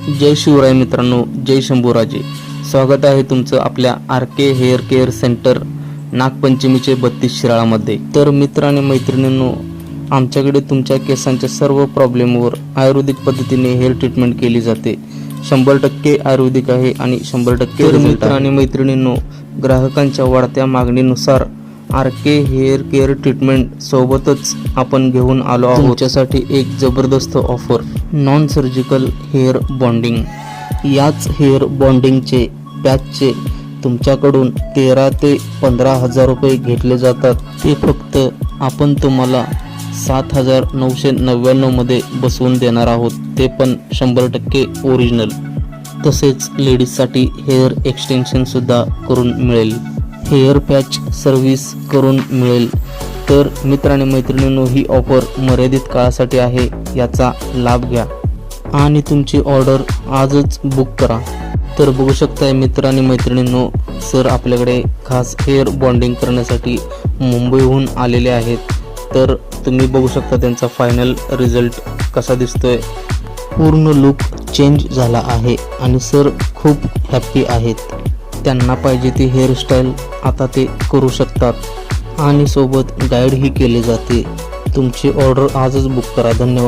जय शिवराय मित्रांनो, जय शंभूराजे। स्वागत आहे तुमचं आपल्या RK हेअर केअर सेंटर नागपंचमीचे 32 शिराळामध्ये। तर मित्र आणि मैत्रिणींनो, आमच्याकडे तुमच्या केसांच्या सर्व प्रॉब्लेमवर आयुर्वेदिक पद्धतीने हेअर ट्रीटमेंट केली जाते। 100% आयुर्वेदिक आहे आणि 100% रिझल्ट आहे। आणि मैत्रिणींनो, ग्राहकांच्या वाढत्या मागणीनुसार RK हेअर केअर ट्रीटमेंट सोबतच आपण घेऊन आलो आहोत तुमच्यासाठी एक जबरदस्त offer, non surgical hair bonding. याच हेअर बॉन्डिंगचे पॅचचे तुमच्याकडून 13 ते 15 हजार रुपये घेतले जातात। ते फक्त आपण तुम्हाला 7,999 मध्ये बसवून देणार आहोत, ते पण 100% ओरिजिनल। तसेच लेडीजसाठी हेअर एक्सटेन्शन सुद्धा करून मिळेल, हेअर पॅच सर्व्हिस करून मिळेल। तर मित्र आणि मैत्रिणींनो, ही ऑफर मर्यादित काळासाठी आहे, याचा लाभ घ्या आणि तुमची ऑर्डर आजच बुक करा। तर बघू शकताय मित्र आणि मैत्रिणींनो, सर आपल्याकडे खास हेअर बॉन्डिंग करण्यासाठी मुंबईहून आलेले आहेत। तर तुम्ही बघू शकता त्यांचा फायनल रिझल्ट कसा दिसतोय। पूर्ण लुक चेंज झाला आहे आणि सर खूप हॅप्पी आहेत। त्यांना पाहिजे ती हेअरस्टाईल आता ते करू शकतात आणि सोबत गाईडही केले जाते। तुमची ऑर्डर आजच बुक करा। धन्यवाद।